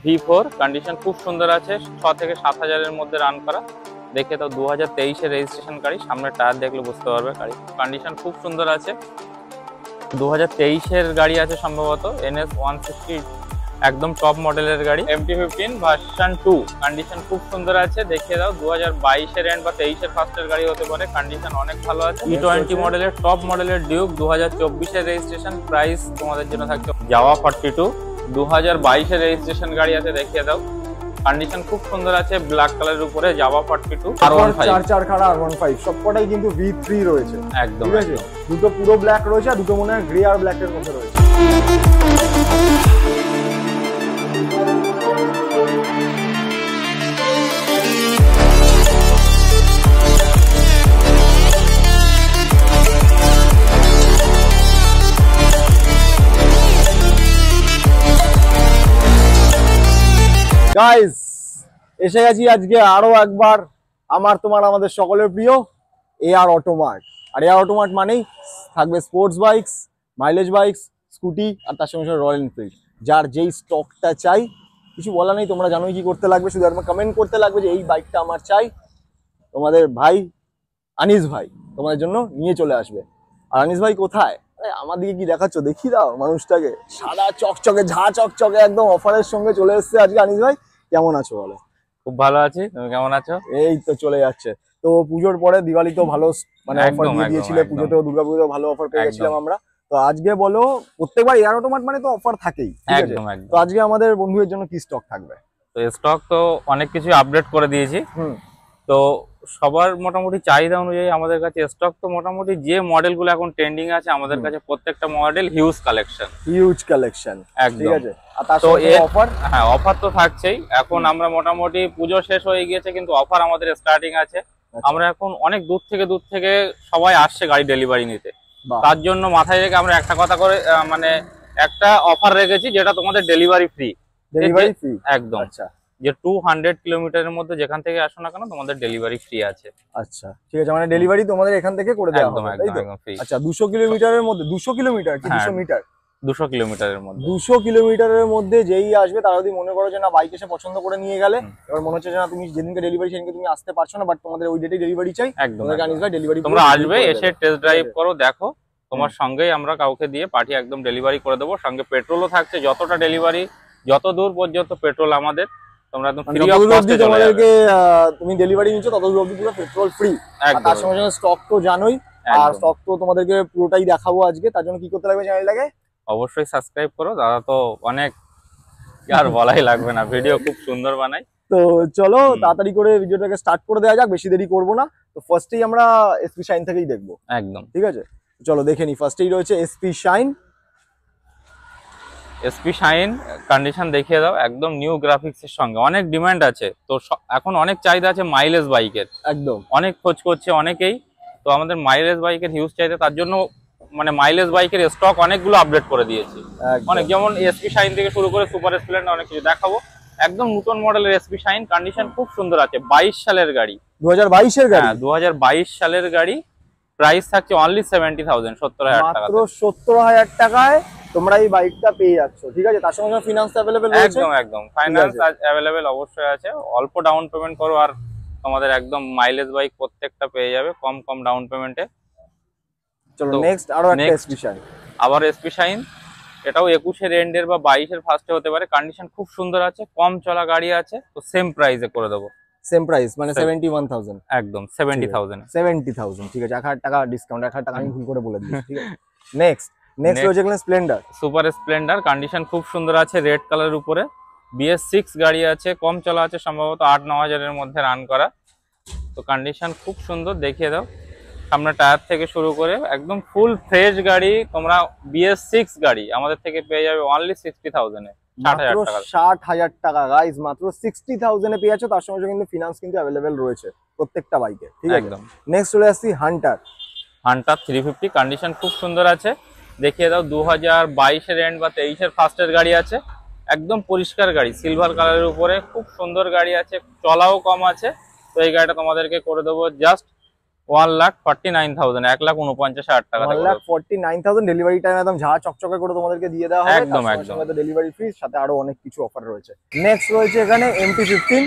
V4 condition খুব সুন্দর আছে, 6 থেকে 7,000 এর মধ্যে রান করা। দেখে তো 2023 এর রেজিস্ট্রেশন গাড়ি, সামনে টায়ার দেখলে বুঝতে পারবে। গাড়ি কন্ডিশন খুব সুন্দর আছে, 2023 এর গাড়ি আছে সম্ভবত। NS 160 একদম টপ মডেলের গাড়ি। MT-15 ভার্সন 2 কন্ডিশন খুব সুন্দর আছে, দেখিয়ে দাও। 2022 এর এন্ড বা 23 এর ফার্স্টের গাড়ি হতে পারে, কন্ডিশন অনেক ভালো আছে। E20 মডেলের টপ মডেলের ডিউক, 2024 এর রেজিস্ট্রেশন। প্রাইস তোমাদের জন্য থাকছে জাভা 42, 2022 এর রেজিস্ট্রেশন গাড়ি আছে, দেখিয়ে দাও। কন্ডিশন খুব সুন্দর আছে, ব্ল্যাক কালারের উপরে জাভা 42 চার খাড়া R15 সবকটাই কিন্তু V3 রয়েছে একদম। ঠিক আছে, দুটো পুরো ব্ল্যাক রয়েছে আর দুটো মনে হয় গ্রে আর ব্ল্যাক এর মধ্যে রয়েছে। গাইস এসে গেছি আজকে আরো একবার আমার তোমার আমাদের সকলের প্রিয় AR অটোমার্ট। আর AR অটোমার্ট মানেই থাকবে sports bikes, mileage bikes, scooty আর তার সঙ্গে সঙ্গে রয়্যাল এনফিল্ড। যার যেই স্টকটা চাই, কিছু বলা নেই, তোমরা জানোই কি করতে লাগবে, শুধু একবার কমেন্ট করতে লাগবে যে এই বাইকটা আমার চাই। তোমাদের ভাই আনিস ভাই তোমাদের জন্য নিয়ে চলে আসবে। আর আনিস ভাই কোথায়? আমার দিকে কি দেখাচ্ছ, দেখিয়ে দাও মানুষটাকে। সাদা চকচকে, ঝা চকচকে একদম অফারের সঙ্গে চলে এসেছে আজকে। আনিস ভাই কেমন আছো বলো? খুব ভালো আছি, তুমি কেমন আছো? এই তো চলে যাচ্ছে। তো পুজোর পরে দিওয়ালি তো ভালো মানে অফার দিয়ে দিয়েছিলে, পুজোতেও দুর্গাপুজোতেও ভালো অফার পেয়ে গেছিলাম আমরা। তো আজকে বলো, প্রত্যেকবার AR অটোমার্ট মানে তো অফার থাকেই, ঠিক আছে? তো আজকে আমাদের বন্ধুদের জন্য কি স্টক থাকবে? তো স্টক তো অনেক কিছু আপডেট করে দিয়েছি। তো সবার মোটামুটি চাহিদা অনুযায়ী আমাদের কাছে স্টক তো মোটামুটি যে মডেলগুলো এখন ট্রেন্ডিং আছে আমাদের কাছে প্রত্যেকটা মডেল হিউজ কালেকশন ঠিক আছে। আর তার তো অফার, হ্যাঁ অফার তো থাকছেই। এখন আমরা মোটামুটি পুজো শেষ হয়ে গিয়েছে কিন্তু অফার আমাদের স্টার্টিং আছে। আমরা এখন অনেক দূর থেকে সবাই আসছে গাড়ি ডেলিভারি নিতে, তার জন্য মাথায় রেখে আমরা একটা কথা করে মানে একটা অফার রেখেছি, যেটা তোমাদের ডেলিভারি ফ্রি একদম। আচ্ছা, যে 200 কিলোমিটারের মধ্যে যেখান থেকে আসো না কেন তোমাদের ডেলিভারি ফ্রি আছে। আচ্ছা ঠিক আছে, মানে ডেলিভারি তোমাদের এখান থেকে করে দেওয়া হবে, তাই তো? আচ্ছা, 200 কিলোমিটারের মধ্যে, 200 কিলোমিটার কি 200 মিটার? 200 কিলোমিটারের মধ্যে, 200 কিলোমিটারের মধ্যে যেই আসবে তারা যদি মনে করো যে না বাইক এসে পছন্দ করে নিয়ে গেলে, এবার মনে হচ্ছে যে না তুমি যেদিনকে ডেলিভারি সেদিনকে তুমি আসতে পারছো না, বাট তোমাদের ওই ডেটে ডেলিভারি চাই, একদম আনিস ভাই ডেলিভারি তোমরা আসবে, এসে টেস্ট ড্রাইভ করো, দেখো। তোমার সঙ্গেই আমরা কাউকে দিয়ে পাঠিয়ে একদম ডেলিভারি করে দেবো। সঙ্গে পেট্রোলও থাকছে, যতটা ডেলিভারি যত দূর পর্যন্ত পেট্রোল আমাদের, তোমরা একদম ফ্রি অফ কস্টে তোমাদেরকে তুমি ডেলিভারি নিচ্ছ তত দূর অবধি পুরো পেট্রোল ফ্রি। তার সঙ্গে সঙ্গে স্টক তো জানোই, আর স্টক তো তোমাদেরকে পুরোটাই দেখাবো আজকে। তার জন্য কি করতে লাগবে চ্যানেলটাকে? অবশ্যই সাবস্ক্রাইব করো। দাদা তো অনেক আর বলাই লাগবে না, ভিডিও খুব সুন্দর বানাই। তো চলো তাড়াতাড়ি করে ভিডিওটাকে স্টার্ট করে দেওয়া যাক, বেশি দেরি করবো না। তো ফার্স্টেই আমরা SP শাইন থেকেই দেখবো, একদম ঠিক আছে? চলো দেখে নি। ফার্স্টেই রয়েছে SP shine. SP shine condition দেখিয়ে দাও, একদম নিউ গ্রাফিক্স এর সঙ্গে। অনেক ডিমান্ড আছে তো, এখন অনেক চাহিদা আছে মাইলেজ বাইকের, একদম অনেক খোঁজ করছে অনেকেই। তো আমাদের মাইলেজ বাইকের হিউজ চাহিদা, তার জন্য মানে মাইলেজ বাইকের স্টক অনেকগুলো আপডেট করে দিয়েছি অনেক। যেমন SP শাইন থেকে শুরু করে সুপার স্প্লেন্ডার অনেক কিছু দেখাবো। একদম নতুন মডেলের SP শাইন, কন্ডিশন খুব সুন্দর আছে। 22 সালের গাড়ি, 2022 এর গাড়ি। হ্যাঁ 2022 সালের গাড়ি। প্রাইস থাকছে অনলি 70,000, 70,000 টাকা, মাত্র 70,000 টাকায় তোমরা এই বাইকটা পেয়ে যাচ্ছ, ঠিক আছে? তার সঙ্গে ফিনান্স অ্যাভেলেবেল রয়েছে, একদম ফাইন্যান্স অ্যাভেলেবেল অবশ্যই আছে। অল্প ডাউন পেমেন্ট করো আর তোমাদের একদম মাইলেজ বাইক প্রত্যেকটা পেয়ে যাবে কম ডাউন পেমেন্টে। চলো নেক্সট আরো একটা SP শাইন। আবার SP শাইন, এটাও 21 এর এন্ডের বা 22 এর ফার্স্টে হতে পারে। কন্ডিশন খুব সুন্দর আছে, কম চলা গাড়ি আছে, তো সেম প্রাইসে করে দেবো। সেম প্রাইস মানে 71,000, একদম 70,000, ঠিক আছে। 1,000 টাকা ডিসকাউন্ট, 1,000 টাকা আমি ভুল করে বলে দিয়েছি, ঠিক আছে? নেক্সট রয়েছে স্প্লেন্ডার, সুপার স্প্লেন্ডার। কন্ডিশন খুব সুন্দর আছে, রেড কালারের উপরে। BS6 গাড়ি আছে, কম চলা আছে, সম্ভবত 8-9 হাজারের মধ্যে রান করা। তো কন্ডিশন খুব সুন্দর, দেখিয়ে দাও। সামনে টায়ার থেকে শুরু করে একদম ফুল ফ্রেশ গাড়ি। তোমরা BS6 গাড়ি আমাদের থেকে পেয়ে যাবে অনলি 60,000 এ, 60,000 টাকা গাইস, মাত্র 60,000 এ পেয়ে যাচ্ছ। তার সঙ্গে কিন্তু ফিনান্স কিন্তু অ্যাভেলেবেল রয়েছে প্রত্যেকটা বাইকে, ঠিক আছে? একদম। নেক্সট চলে আসছি হান্টার 350। কন্ডিশন খুব সুন্দর আছে, দেখিয়ে দাও। 2022 এর এন্ড বা 23 এর ফার্স্টের গাড়ি আছে, একদম পরিষ্কার গাড়ি, সিলভার কালারের উপরে, খুব সুন্দর গাড়ি আছে, চলাও কম আছে। তো এই গাড়িটা তোমাদেরকে করে দেবো জাস্ট 1,49,000, 1,49,000 টাকা। 1,49,000 ডেলিভারি টাইম একদম ঝাঁ চকচকে করে তোমাদেরকে দিয়ে দেওয়া হবে। একদম তার একদম। সঙ্গে তো ডেলিভারি ফ্রি, সাথে আরো অনেক কিছু অফার রয়েছে। নেক্সট রয়েছে এখানে MT-15।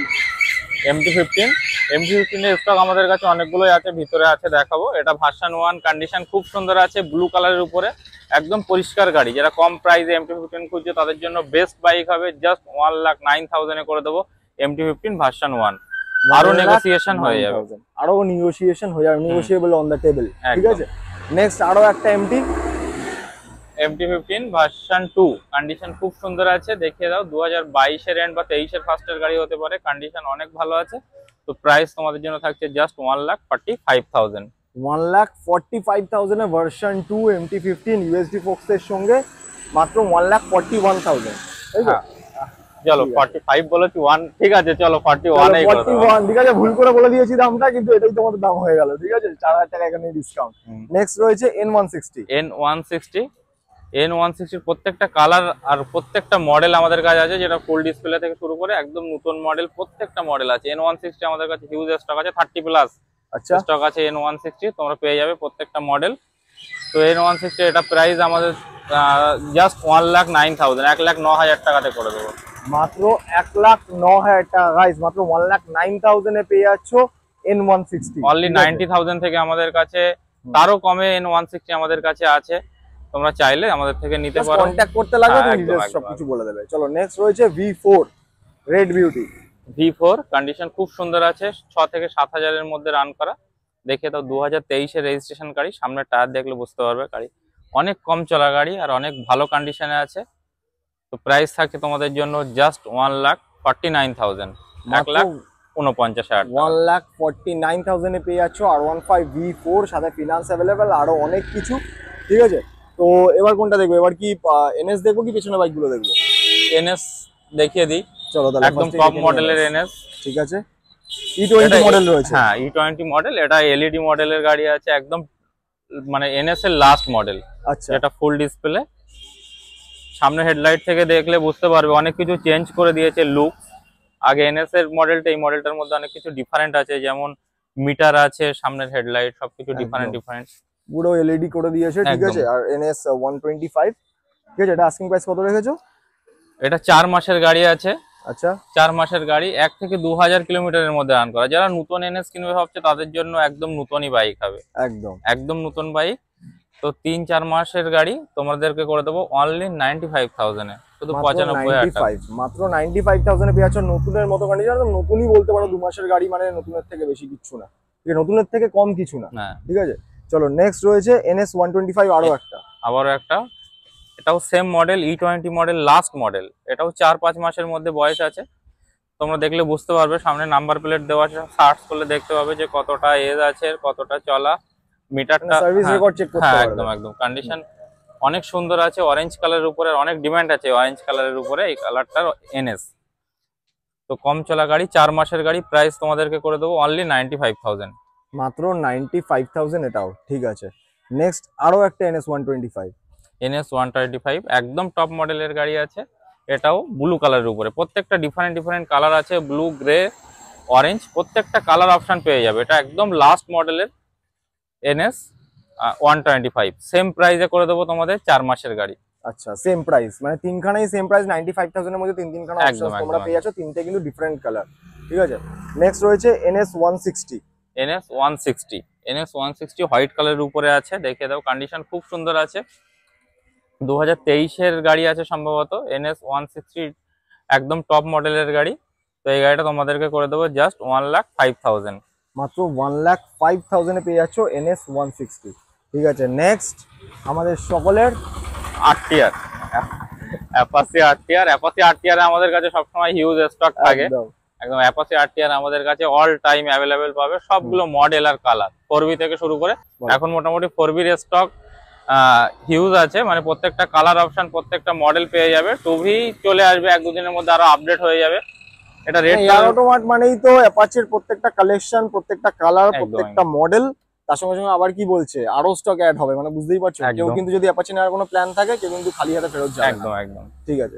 MT-15 এর স্টক আমাদের কাছে অনেকগুলোই আছে, ভিতরে আছে দেখাবো। এটা ভার্সন 1, কন্ডিশন খুব সুন্দর আছে, ব্লু কালারের উপরে, একদম পরিষ্কার গাড়ি। যারা কম প্রাইসে MT-15 খুঁজছে তাদের জন্য বেস্ট বাইক হবে। জাস্ট 1,09,000 এ করে দেবো MT-15 ভার্সন 1। আরো নেগোসিয়েশন হয়ে যাবে, আরো নেগোসিয়েশন হয়ে যাবে, নেগোসিয়েবল অন দ্য টেবল। ঠিক আছে, নেক্সট আরো একটা MT-15 ভার্সন 2, কন্ডিশন খুব সুন্দর আছে, দেখিয়ে দাও। 2022 এর এন্ড বা 23 এর ফার্স্টের গাড়ি হতে পারে, কন্ডিশন অনেক ভালো আছে। তো প্রাইস তোমাদের জন্য থাকছে জাস্ট 1,45,000। 1,45,000 এ ভার্সন 2 MT-15 USD ফোক্স এর সঙ্গে মাত্র 1,41,000। তাই তো? চলো 45 বলেছি, 1 ঠিক আছে, চলো 41 এই করে দাও। 41 ঠিক আছে, ভুল করে বলে দিয়েছি দামটা, কিন্তু এটাই তোমাদের দাম হয়ে গেল। ঠিক আছে, 4,000 টাকা এখানে ডিসকাউন্ট। নেক্সট রয়েছে N160। N160 এর প্রত্যেকটা কালার আর প্রত্যেকটা মডেল আমাদের কাছে আছে, যেটা ফুল ডিসপ্লে থেকে শুরু করে একদম নতুন মডেল প্রত্যেকটা মডেল আছে। N160 আমাদের কাছে হিউজ স্টক আছে, 30 প্লাস স্টক আছে N160, তোমরা পেয়ে যাবে প্রত্যেকটা মডেল। তো N160 এটা প্রাইস আমাদের জাস্ট 1,09,000, 1,09,000 টাকাতে করে দেবো। মাত্র 1,09,000 টাকা গাইস, মাত্র 1,09,000 এ পেয়ে যাচ্ছ N160। অনলি 90,000 থেকে আমাদের কাছে, তারও কমে N160 আমাদের কাছে আছে, তোমরা চাইলে আমাদের থেকে নিতে পারো, কন্টাক্ট করতে লাগবে, তুমি ডিটেইলস সবকিছু বলে দেবে। চলো নেক্সট রয়েছে V4 red beauty. V4 condition খুব সুন্দর আছে, 6 থেকে 7,000 এর মধ্যে রান করা। দেখে তো 2023 এর রেজিস্ট্রেশন গাড়ি, সামনে টায়ার দেখলে বুঝতে পারবে গাড়ি অনেক কম চলা গাড়ি আর অনেক ভালো কন্ডিশনে আছে। তো প্রাইস থাকছে তোমাদের জন্য জাস্ট 1,49,000, 1,49,000। 1,49,000 এ পেয়ে যাচ্ছ R15 V4, সাথে ফিনান্স অ্যাভেলেবেল, আরো অনেক কিছু। ঠিক আছে, তো এবার কোনটা দেখবো? এবার কি NS দেখবো কি পেছনে বাইকগুলো দেখবো? NS দেখিয়ে দিই। চলো তাহলে একদম টপ মডেলের NS। ঠিক আছে, E20 মডেল রয়েছে। হ্যাঁ, E20 মডেল, এটা LED মডেলের গাড়ি আছে, একদম মানে NS এর লাস্ট মডেল। আচ্ছা, এটা ফুল ডিসপ্লে, সামনে হেডলাইট থেকে দেখলে বুঝতে পারবে অনেক কিছু চেঞ্জ করে দিয়েছে লুক। আগে NS এর মডেলটা, এই মডেলটার মধ্যে অনেক কিছু ডিফারেন্ট আছে, যেমন মিটার আছে, সামনের হেডলাইট, সবকিছু ডিফারেন্ট। পুরো LED করে দিয়েছে। ঠিক আছে, আর NS 125। ঠিক আছে, এটা আস্কিং প্রাইস কত রেখেছো? এটা 4 মাসের গাড়ি আছে। আচ্ছা, 4 মাসের গাড়ি, 1 থেকে 2,000 কিলোমিটারের মধ্যে রান করা। যারা নতুন NS কিনবে ভাবছে তাদের জন্য একদম নতুনই বাইক হবে, একদম নতুন বাইক। তো 3-4 মাসের গাড়ি তোমাদেরকে করে দেবো অনলি 95,000 এ, শুধু 95,000 টাকা। মাত্র 95,000 এ পেয়ে যাচ্ছ নতুনের মতো কন্ডিশন। নতুনই বলতে পারো, 2 মাসের গাড়ি মানে নতুনের থেকে বেশি কিছু না, ঠিক আছে, নতুনের থেকে কম কিছু না। ঠিক আছে, চলো নেক্সট রয়েছে NS 125, আবারও একটা। এটাও same model, E20 model, last model. এটাও 4-5 মাসের মধ্যে বয়স আছে, তোমরা দেখলে বুঝতে পারবে। সামনে নাম্বার প্লেট দেওয়া আছে, সার্চ করলে দেখতে পাবে যে কতটা এজ আছে, কতটা চলা, মিটারটা, সার্ভিস রেকর্ড চেক করতে পারবে। একদম একদম। কন্ডিশন অনেক সুন্দর আছে, অরেঞ্জ কালারের উপরে অনেক ডিমান্ড আছে, অরেঞ্জ কালারের উপরে এই কালারটার NS। তো কম চলা গাড়ি, 4 মাসের গাড়ি, প্রাইস তোমাদেরকে করে দেবো অনলি 95,000, মাত্র 95,000 এটাও। ঠিক আছে, নেক্সট আরো একটা NS 125। একদম টপ মডেলের গাড়ি আছে, এটাও ব্লু কালারের উপরে। প্রত্যেকটা ডিফারেন্ট কালার আছে, ব্লু, গ্রে, অরেঞ্জ, প্রত্যেকটা কালার অপশন পেয়ে যাবে। এটা একদম লাস্ট মডেলের NS 125, সেম প্রাইসে করে দেবো তোমাদের 4 মাসের গাড়ি। আচ্ছা, সেম প্রাইস, মানে তিনখানাই সেম প্রাইস, 95,000 এর মধ্যে তিনখানা অপশন তোমরা পেয়ে যাচ্ছ, তিনটে কিন্তু ডিফারেন্ট কালার। ঠিক আছে, নেক্সট রয়েছে NS 160 হোয়াইট কালারের উপরে আছে, দেখে দাও। কন্ডিশন খুব সুন্দর আছে, 2023 এর গাড়ি আছে সম্ভবত। NS 160 একদম টপ মডেলের গাড়ি। তো এই গাড়িটা তোমাদেরকে করে দেবো জাস্ট 1,05,000, মাত্র 1,05,000 এ পেয়ে যাচ্ছ NS 160। ঠিক আছে, নেক্সট আমাদের সকলের RTR, অ্যাপাচি RTR আমাদের কাছে সবসময় হিউজ স্টক থাকে। একদম অ্যাপাচি RTR আমাদের কাছে অল টাইম অ্যাভেলেবেল পাবে, সবগুলো মডেল আর কালার, 4B থেকে শুরু করে। এখন মোটামুটি 4B এর স্টক হিউজ আছে, মানে প্রত্যেকটা কালার অপশন, প্রত্যেকটা মডেল পেয়ে যাবে। 2B চলে আসবে 1-2 দিনের মধ্যে, আরো আপডেট হয়ে যাবে। এটা রেড অটোমাট মানেই তো অ্যাপাচির প্রত্যেকটা কালেকশন, প্রত্যেকটা কালার, প্রত্যেকটা মডেল, তার সঙ্গে সঙ্গে আবার কি বলছে আরো স্টক অ্যাড হবে, মানে বুঝতেই পারছো। কেউ কিন্তু যদি অ্যাপাচি নেওয়ার কোনো প্ল্যান থাকে, কেউ কিন্তু খালি হাতে ফেরত যাবে। একদম। ঠিক আছে,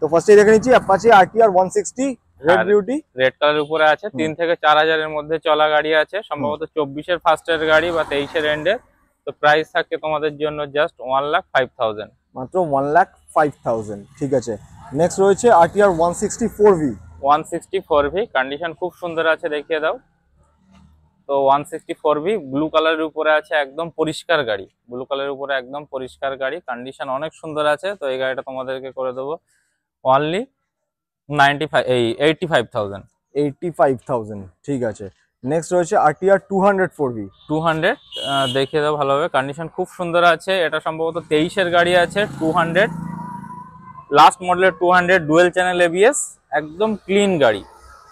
তো ফার্স্টে দেখে নিচ্ছি Apache RTR 160 red beauty red কালারের উপরে আছে। 3 থেকে 4,000 এর মধ্যে চলা গাড়ি আছে, সম্ভবত 24-এর ফার্স্টের গাড়ি বা 23-এর এন্ডের। তো প্রাইস থাকে তোমাদের জন্য জাস্ট 1,05,000, মাত্র 1,05,000। ঠিক আছে, নেক্সট রয়েছে RTR 164V। 164V কন্ডিশন খুব সুন্দর আছে, দেখিয়ে দাও। তো 164V ব্লু কালারের উপরে আছে, একদম পরিষ্কার গাড়ি, ব্লু কালারের উপরে একদম পরিষ্কার গাড়ি, কন্ডিশন অনেক সুন্দর আছে। তো এই গাড়িটা তোমাদেরকে করে দেবো অনলি 85,000। 85,000। ঠিক আছে, নেক্সট রয়েছে RTR 200 4V। 200 দেখিয়ে দাও ভালোভাবে, কন্ডিশন খুব সুন্দর আছে। এটা সম্ভবত 23-এর গাড়ি আছে। 200 লাস্ট মডেলের 200 ডুয়েল চ্যানেল ABS, একদম ক্লিন গাড়ি।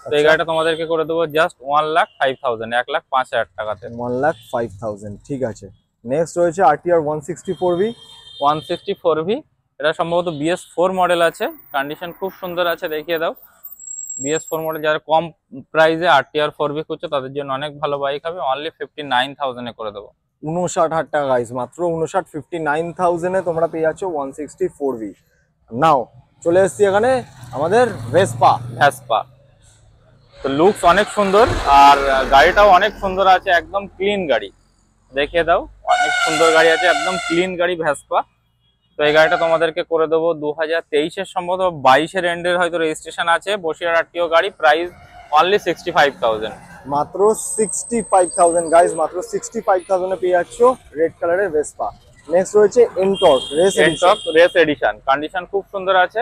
তো এই গাড়িটা তোমাদেরকে করে দেবো জাস্ট 1,05,000, 1,05,000 টাকাতে। 1,05,000। ঠিক আছে, নেক্সট রয়েছে RTR 164V। 164V এটা সম্ভবত BS4 মডেল আছে, কন্ডিশন খুব সুন্দর আছে, দেখিয়ে দাও। BS4 মডেল, যারা কম প্রাইসে RTR 4V করছে তাদের জন্য অনেক ভালো বাইক হবে। অনলি 59,000 এ করে দেবো। 59,000 টাকা গাইস, মাত্র 59,000 এ তোমরা পেয়ে যাচ্ছ 164V। নাও চলে এসেছি এখানে আমাদের ভেসপা। তো লুকস অনেক সুন্দর আর গাড়িটাও অনেক সুন্দর আছে, একদম ক্লিন গাড়ি, দেখিয়ে দাও। অনেক সুন্দর গাড়ি আছে, একদম ক্লিন গাড়ি ভেসপা। তো এই গাড়িটা তোমাদেরকে করে দেবো 2023-এর সম্ভবত 22-এর এন্ডের হয়তো রেজিস্ট্রেশন আছে, বসিরহাট RTO গাড়ি, প্রাইস অনলি 65,000। মাত্র 65,000 গাইস, মাত্র 65,000 এ পেয়ে যাচ্ছ রেড কালারের ভেসপা। নেক্সট রয়েছে এনটর্ক রেস এডিশন, কন্ডিশন খুব সুন্দর আছে,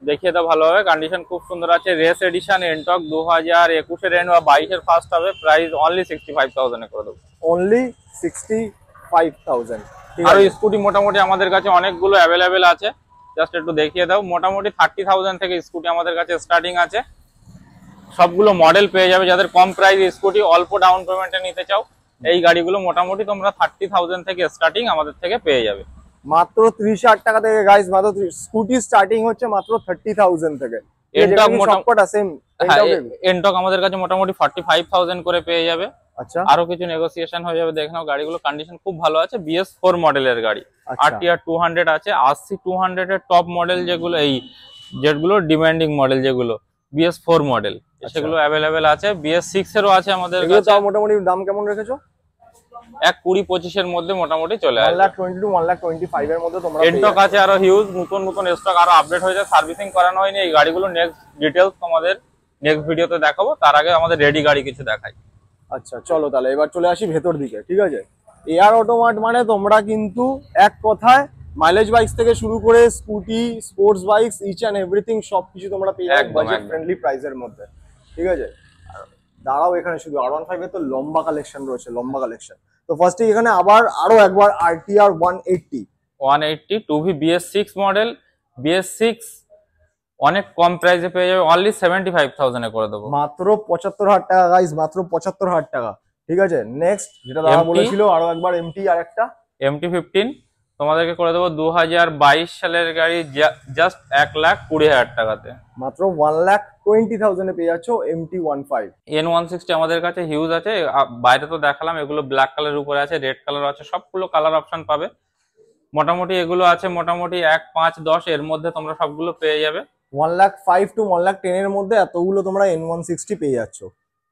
দেখিয়ে দাও ভালোভাবে। কন্ডিশন খুব সুন্দর আছে, রেস এডিশন এনটর্ক 2021-এর এন্ড বা 22-এর ফার্স্ট হবে, প্রাইস অনলি 65,000 এ করে দেবো। অনলি 65,000। আর স্কুটি মোটামুটি আমাদের কাছে অনেকগুলো অ্যাভেলেবেল আছে, জাস্ট একটু দেখিয়ে দাও। মোটামুটি 30,000 থেকে স্কুটি আমাদের কাছে স্টার্টিং আছে, সবগুলো মডেল পেয়ে যাবে। যাদের কম প্রাইস স্কুটি অল্প ডাউন পেমেন্টে নিতে চাও, এই গাড়িগুলো মোটামুটি তোমরা 30,000 থেকে স্টার্টিং আমাদের থেকে পেয়ে যাবে। মাত্র 30,000 টাকা থেকে গাইস, মাত্র স্কুটি স্টার্টিং হচ্ছে মাত্র 30,000 থেকে। এনটক সবকটা সেম। এনটক আমাদের কাছে মোটামুটি 45,000 করে পেয়ে যাবে। আচ্ছা, আরো কিছু নেগোসিয়েশন হয়ে যাবে। দেখে নাও, গাড়িগুলো কন্ডিশন খুব ভালো আছে। BS4 মডেলের গাড়ি, RTR 200 আছে। 80-200 এর টপ মডেল যেগুলো, এই যেগুলো ডিমান্ডিং মডেল, যেগুলো BS4 মডেল, সেগুলো অ্যাভেলেবেল আছে। BS6 এরও আছে আমাদের কাছে। মোটামুটি দাম কেমন রেখেছো? 1,20-25 এর মধ্যে মোটামুটি চলে আসবে। 1,22,000 1,25,000 এর মধ্যে তোমরা এনটক আছে আরো হিউজ, নতুন স্টক আরো আপডেট হয়েছে, সার্ভিসিং করানো হয়নি। এই গাড়িগুলো নেক্সট ডিটেইলস তোমাদের নেক্সট ভিডিওতে দেখাবো, তার আগে আমাদের রেডি গাড়ি কিছু দেখাই। আচ্ছা চলো তাহলে এবার চলে আসি ভেতর দিকে। ঠিক আছে, এআর অটোমার্ট মানে তোমরা কিন্তু এক কথায় মাইলেজ বাইকস থেকে শুরু করে scooty, sports bikes, each and everything সবকিছু তোমরা পেয়ে যাবে বাজেট ফ্রেন্ডলি প্রাইসের মধ্যে। ঠিক আছে, দাঁড়াও, এখানে শুধু R15 এর তো লম্বা কালেকশন রয়েছে, লম্বা কালেকশন। তো ফার্স্টে এখানে আরো একবার RTR 180 2V BS6 model. BS6 অনেক কম প্রাইসে পেয়ে যাবে, অনলি 75,000 এ করে দেবো। মাত্র 75,000 টাকা গাইস, মাত্র 75,000 টাকা। ঠিক আছে, নেক্সট যেটা দাদা বলেছিল আরো একবার MT, আর একটা MT-15 তোমাদেরকে করে দেবো 2022 সালের গাড়ি, জাস্ট 1,20,000 টাকাতে। মাত্র 1,20,000 এ পেয়ে যাচ্ছ MT-15। N160 আমাদের কাছে হিউজ আছে, বাইরে তো দেখালাম। এগুলো ব্ল্যাক কালারের উপরে আছে, রেড কালার আছে, সবগুলো কালার অপশন পাবে। মোটামুটি এগুলো আছে মোটামুটি 1, 5, 10 এর মধ্যে তোমরা সবগুলো পেয়ে যাবে। 1,05,000 to 1,10,000 এর মধ্যে এতগুলো তোমরা N160 পেয়ে যাচ্ছ।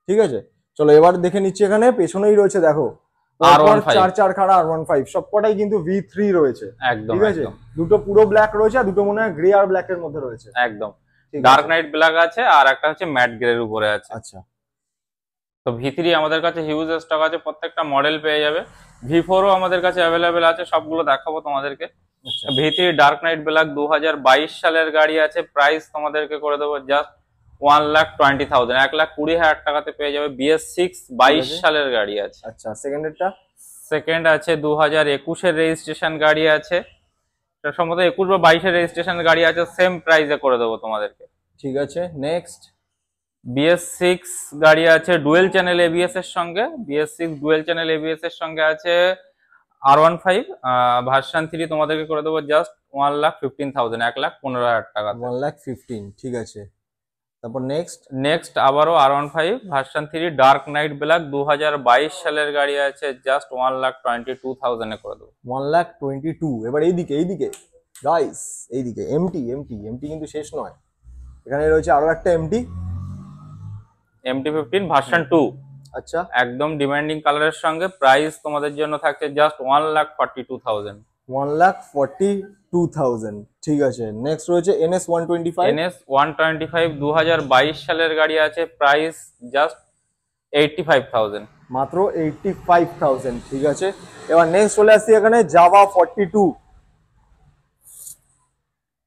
ঠিক আছে, চলো এবার দেখে নিচ্ছি। এখানে পেছনেই রয়েছে, দেখো চার খাড়া R15, সবকটাই কিন্তু V3 রয়েছে। একদম, ঠিক আছে, দুটো পুরো ব্ল্যাক রয়েছে আর দুটো মনে হয় গ্রে আর ব্ল্যাক এর মধ্যে রয়েছে। একদম, ডার্ক নাইট ব্ল্যাক আছে আর একটা হচ্ছে ম্যাট গ্রে এর উপরে আছে। আচ্ছা, তো V3 আমাদের কাছে হিউজ স্টক আছে, প্রত্যেকটা মডেল পেয়ে যাবে। V4ও আমাদের কাছে অ্যাভেলেবেল আছে, সবগুলো দেখাবো তোমাদেরকে। V3 ডার্ক নাইট ব্ল্যাক 2022 সালের গাড়ি আছে, প্রাইস তোমাদেরকে করে দেবো জাস্ট 1,20,000, 1,20,000 টাকাতে পেয়ে যাবে। BS6 22 সালের গাড়ি আছে। আচ্ছা, সেকেন্ড আছে 2021 এর রেজিস্ট্রেশন গাড়ি আছে, সম্ভবত 21 বা 22 এর রেজিস্ট্রেশন গাড়ি আছে, সেম প্রাইসে করে দেবো তোমাদেরকে। ঠিক আছে, নেক্সট BS6 গাড়ি আছে ডুয়েল চ্যানেল ABS এর সঙ্গে। BS6 ডুয়েল চ্যানেল ABS এর সঙ্গে আছে R15 ভার্সন 3, তোমাদেরকে করে দেবো জাস্ট 1,15,000, 1,15,000 টাকা। 1,15,000। ঠিক আছে, তারপর নেক্সট আবারও R15 version 3 dark night black 2022 সালের গাড়ি আছে, জাস্ট 1,22,000 এ করে দেবো। 1,22,000। এবার এইদিকে গাইস, এইদিকে MT কিন্তু শেষ নয়। এখানে রয়েছে আরো একটা এমটি। MT-15 ভার্সন 2 আচ্ছা, একদম ডিমান্ডিং কালারের সঙ্গে। প্রাইস তোমাদের জন্য থাকছে জাস্ট 1,42,000। 1,42,000। ঠিক আছে, নেক্সট রয়েছে NS 125। NS 125 2022 সালের গাড়ি আছে, প্রাইস জাস্ট 85,000। মাত্র 85,000। ঠিক আছে, এবার নেক্সট চলে আসছি এখানে জাভা 42।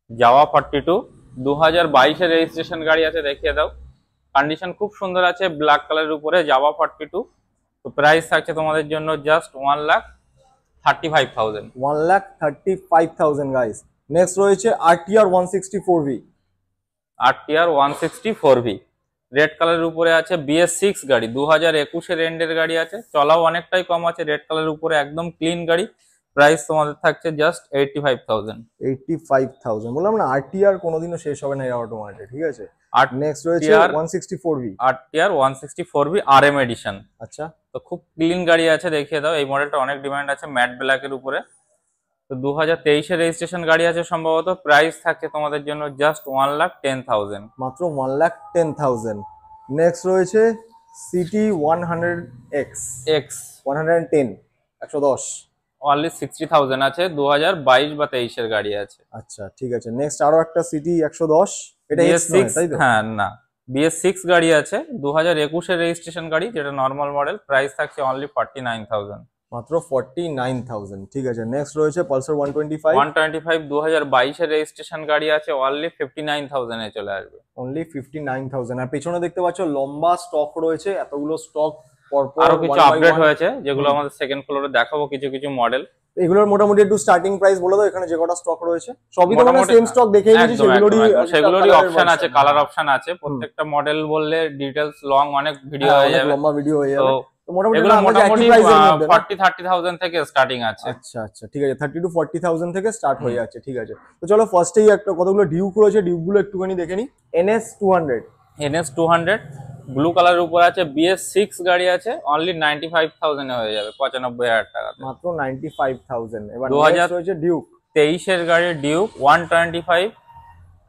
জাভা 42 2022 এর রেজিস্ট্রেশন গাড়ি আছে, দেখিয়ে দাও। কন্ডিশন খুব সুন্দর আছে, ব্ল্যাক কালারের উপরে জাভা 42। তো প্রাইস থাকছে তোমাদের জন্য জাস্ট 1,35,000। 1,35,000 গাইস। নেক্সট রয়েছে RTR 164V। RTR 164V red কালারের উপরে আছে, BS6 গাড়ি, 2021 এর এন্ডের গাড়ি আছে, চলাও অনেকটাই কম আছে। রেড কালারের উপরে একদম ক্লিন গাড়ি। প্রাইস তোমাদের থাকছে জাস্ট 85,000। 85,000 বললাম না, RTR কোনোদিনও শেষ হবে না এই অটোমার্টে। ঠিক আছে, আর নেক্সট রয়েছে 164V। RTR 164V RM edition. আচ্ছা, তো খুব ক্লিন গাড়ি আছে, দেখিয়ে দাও। এই মডেলটা অনেক ডিমান্ড আছে, ম্যাট ব্ল্যাকের উপরে। তো 2023 এর রেজিস্ট্রেশন গাড়ি আছে সম্ভবত। প্রাইস থাকছে তোমাদের জন্য জাস্ট 1,10,000। মাত্র 1,10,000। নেক্সট রয়েছে CT 100X। 110 110। অনলি 60,000 আছে, 2022 বা 23 এর গাড়ি আছে। আচ্ছা, ঠিক আছে, নেক্সট আরো একটা CT 110। এটা X নয়, BS6, তাই তো? হ্যাঁ না, BS6 গাড়ি আছে, 2021 এর রেজিস্ট্রেশন গাড়ি, যেটা নর্মাল মডেল। প্রাইস থাকছে অনলি 49,000। মাত্র 49,000। ঠিক আছে, নেক্সট রয়েছে পালসার 125। 125 2022 এর রেজিস্ট্রেশন গাড়ি আছে, অনলি 59,000 এ চলে আসবে। অনলি 59,000। আর পেছনে দেখতে পাচ্ছ লম্বা স্টক রয়েছে, এতগুলো স্টক পরপর। আরো কিছু আপডেট হয়েছে যেগুলো আমাদের সেকেন্ড ফ্লোরে দেখাবো, কিছু কিছু মডেল। এগুলোর মোটামুটি একটু স্টার্টিং প্রাইস বলে দাও, এখানে যে কটা স্টক রয়েছে সবই তো আমরা সেম স্টক দেখে নিয়েছি, সেগুলোরই অপশন আছে, কালার অপশন আছে। প্রত্যেকটা মডেল বললে ডিটেইলস লং অনেক ভিডিও হয়ে যাবে, লম্বা ভিডিও হয়ে যাবে। তো মোটামুটি 40-30,000 থেকে স্টার্টিং আছে। আচ্ছা আচ্ছা, ঠিক আছে, 30 to 40,000 থেকে স্টার্ট হয়ে যাচ্ছে। ঠিক আছে, তো চলো ফার্স্টেই একটা কতগুলো ডিউক রয়েছে, ডিউকগুলো একটুখানি দেখে নিই। NS 200। NS 200 ব্লু কালারের উপর আছে, BS6 গাড়ি আছে, অনলি 95,000 এ হয়ে যাবে, 95,000 টাকা। মাত্র 95,000। এবার 2000 রয়েছে ডিউক 23 এর গাড়ি ডিউক 125।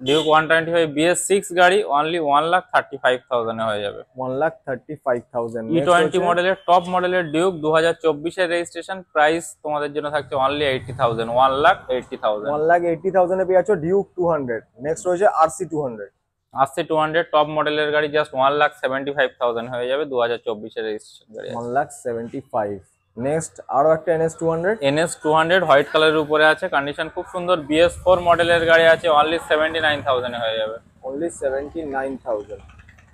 ডিউক 125 BS6 গাড়ি, অনলি 1,35,000 এ হয়ে যাবে। 1,35,000। E20 মডেলের টপ মডেলের ডিউক 2024 এর রেজিস্ট্রেশন। প্রাইস তোমাদের জন্য থাকছে অনলি 80,000, 1,80,000। 1,80,000 এ পেয়ে যাচ্ছ ডিউক 200। নেক্সট রয়েছে RC 200। RC 200 টপ মডেলের গাড়ি, জাস্ট 1,75,000 হয়ে যাবে, 2024 এর রেজিস্ট্রেশন গাড়ি। 1,75,000। নেক্সট আরো একটা NS 200। NS 200 হোয়াইট কালারের উপরে আছে, কন্ডিশন খুব সুন্দর। BS4 মডেলের গাড়ি আছে, অনলি 79,000 এ হয়ে যাবে। অনলি 79,000।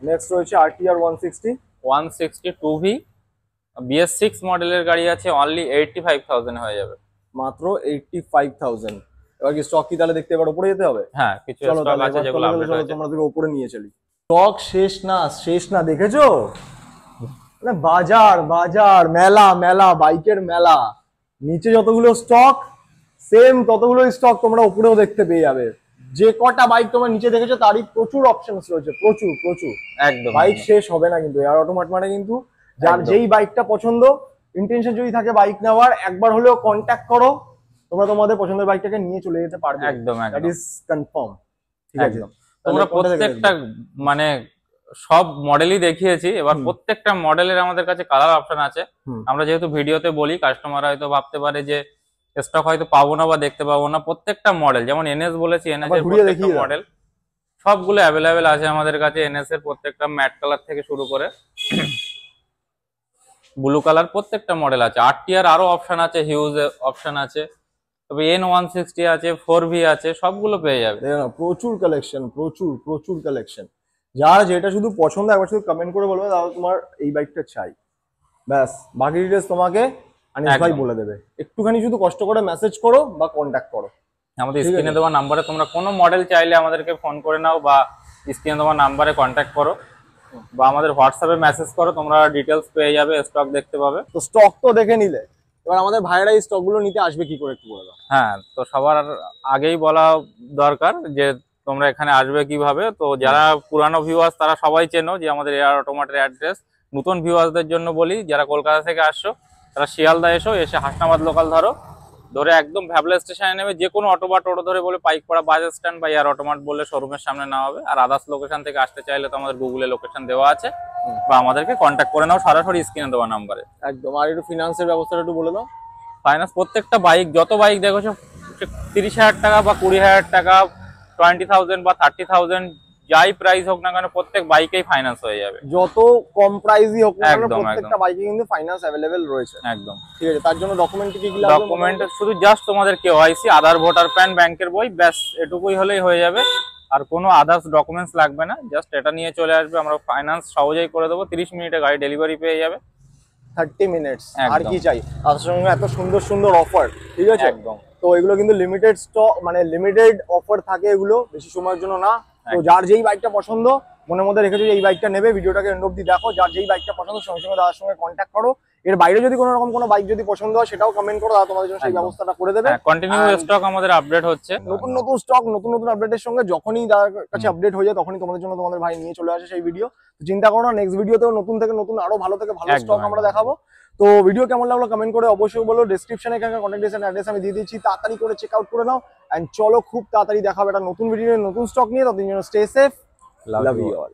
নেক্সট রয়েছে RTR 160। 160 2V BS6 মডেলের গাড়ি আছে, অনলি 85,000 হয়ে যাবে। মাত্র 85,000। এবার কি স্টক কি তাহলে দেখতে এবার উপরে যেতে হবে? হ্যাঁ, কিছু স্টক আছে যেগুলো আপডেট হয়েছে। তোমাদের উপরে নিয়ে চলি। স্টক শেষ না দেখেছো? মানে বাজার বাজার, মেলা মেলা, বাইকের মেলা। নিচে যতগুলো স্টক সেম ততগুলো স্টক তোমরা উপরেও দেখতে পেয়ে যাবে। যে কটা বাইক তোমরা নিচে দেখেছো তারই প্রচুর অপশনস রয়েছে, প্রচুর প্রচুর। একদম বাইক শেষ হবে না কিন্তু এয়ার অটোমার্ট মানে। কিন্তু যার যেই বাইকটা পছন্দ, ইন্টেনশন যদি থাকে বাইক নেওয়ার, একবার হলেও কন্ট্যাক্ট করো, তোমরা তোমাদের পছন্দের বাইকটাকে নিয়ে চলে যেতে পারবে। একদম দ্যাট ইজ কনফার্ম। ঠিক আছে, তোমরা প্রত্যেকটা মানে সব মডেলই দেখিয়েছি। এবার প্রত্যেকটা মডেলের আমাদের কাছে কালার অপশন আছে। আমরা যেহেতু ভিডিওতে বলি, কাস্টমার হয়তো ভাবতে পারে যে স্টক হয়তো পাবো না বা দেখতে পাবো না। প্রত্যেকটা মডেল, যেমন NS বলেছি, NS এর প্রত্যেকটা মডেল সবগুলো অ্যাভেলেবেল আছে আমাদের কাছে। NS এর প্রত্যেকটা ম্যাট কালার থেকে শুরু করে ব্লু কালার প্রত্যেকটা মডেল আছে। RTR আরো অপশন আছে, হিউজ অপশন আছে। তবে N160 আছে, 4V আছে, সবগুলো পেয়ে যাবে। প্রচুর কালেকশন, প্রচুর প্রচুর কালেকশন। যার যেটা শুধু পছন্দ একবার শুধু কমেন্ট করে বলবে, তাহলে তোমার এই বাইকটা চাই, ব্যাস বাকি ডিটেলস তোমাকে আনিস ভাই বলে দেবে। একটুখানি শুধু কষ্ট করে মেসেজ করো বা কন্ট্যাক্ট করো। আমাদের স্ক্রিনে দেওয়া নাম্বারে তোমরা কোনো মডেল চাইলে আমাদেরকে ফোন করে নাও, বা স্ক্রিনে দেওয়া নাম্বারে কন্ট্যাক্ট করো, বা আমাদের হোয়াটসঅ্যাপে মেসেজ করো, তোমরা ডিটেলস পেয়ে যাবে, স্টক দেখতে পাবে। তো স্টক তো দেখে নিলে, এবার আমাদের ভাইরা এই স্টকগুলো নিতে আসবে কি করে একটু বলে দাও। হ্যাঁ, তো সবার আগেই বলা দরকার যে তোমরা এখানে আসবে কিভাবে। তো যারা পুরানো ভিউয়ার্স তারা সবাই চেনো যে আমাদের এয়ার অটোমার্টের অ্যাড্রেস। নতুন ভিউয়ার্সদের জন্য বলি, যারা কলকাতা থেকে আসছো তারা শিয়ালদা এসে হাসনাবাদ লোকাল ধরো, ধরে একদম ভ্যাবলা স্টেশনে নেবে, যে কোনো অটো বা টোটো ধরে বলে পাইকপাড়া বাজার স্ট্যান্ড বা এয়ার অটোমার্ট বললে শোরুমের সামনে নেওয়া হবে। আর আদার্স লোকেশন থেকে আসতে চাইলে তো আমাদের গুগলে লোকেশন দেওয়া আছে, বা আমাদেরকে কন্ট্যাক্ট করে নাও সরাসরি স্ক্রিনে দেওয়া নাম্বারে। একদম। আর একটু ফিনান্সের ব্যবস্থাটা একটু বলে দাও। ফাইন্যান্স প্রত্যেকটা বাইক, যত বাইক দেখেছো 30,000 টাকা বা 20,000 টাকা, 20,000 বা 30,000, যাই প্রাইস হোক না কেন প্রত্যেক বাইকেই ফাইন্যান্স হয়ে যাবে। যত কম প্রাইসই হোক না কেন একদম, প্রত্যেকটা বাইকে কিন্তু ফাইন্যান্স অ্যাভেলেবেল রয়েছে। একদম। ঠিক আছে, তার জন্য ডকুমেন্ট কি কি লাগবে? ডকুমেন্ট শুধু জাস্ট তোমাদের কেওয়াইসি, আধার, ভোটার প্যান, ব্যাংকের বই, ব্যাস এটুকুই হলেই হয়ে যাবে। আর কোনো আদার্স ডকুমেন্টস লাগবে না, জাস্ট এটা নিয়ে চলে আসবে, আমরা ফাইন্যান্স সহজেই করে দেবো। 30 মিনিটে গাড়ি ডেলিভারি পেয়ে যাবে। 30 মিনিটস, আর একদম। কি চাই? তার সঙ্গে এত সুন্দর সুন্দর অফার, ঠিক আছে? একদম। তো এগুলো কিন্তু লিমিটেড স্টক, মানে লিমিটেড অফার থাকে, এগুলো বেশি সময়ের জন্য না। তো একদম। যার যেই বাইকটা পছন্দ মনের মধ্যে রেখেছো যে এই বাইকটা নেবে, ভিডিওটাকে এন্ড অবধি দেখো। যার যেই বাইকটা পছন্দ সঙ্গে সঙ্গে দাদার সঙ্গে কন্ট্যাক্ট করো। এর বাইরে যদি কোনো রকম কোনো বাইক যদি পছন্দ হয় সেটাও কমেন্ট করো, দাদা তোমাদের জন্য সেই একদম। ব্যবস্থাটা করে দেবে। কন্টিনিউ And স্টক আমাদের আপডেট হচ্ছে, নতুন নতুন স্টক, নতুন নতুন আপডেটের সঙ্গে যখনই দাদার কাছে আপডেট হয়ে যায় তখনই তোমাদের জন্য তোমাদের ভাই নিয়ে চলে আসে সেই ভিডিও। তো চিন্তা করো না, নেক্সট ভিডিওতেও নতুন থেকে নতুন আরো ভালো থেকে ভালো একদম, স্টক আমরা একদম। দেখাবো। তো ভিডিও কেমন লাগলো কমেন্ট করে অবশ্যই বলো। ডেসক্রিপশনে এখানকার কন্ট্যাক্ট অ্যাড্রেস আমি দিয়ে দিচ্ছি, তাড়াতাড়ি করে চেক আউট করে নাও। এন্ড চলো খুব তাড়াতাড়ি দেখাবে একটা নতুন ভিডিও, নতুন স্টক নিয়ে। ততদিন জন্য stay safe, love you all.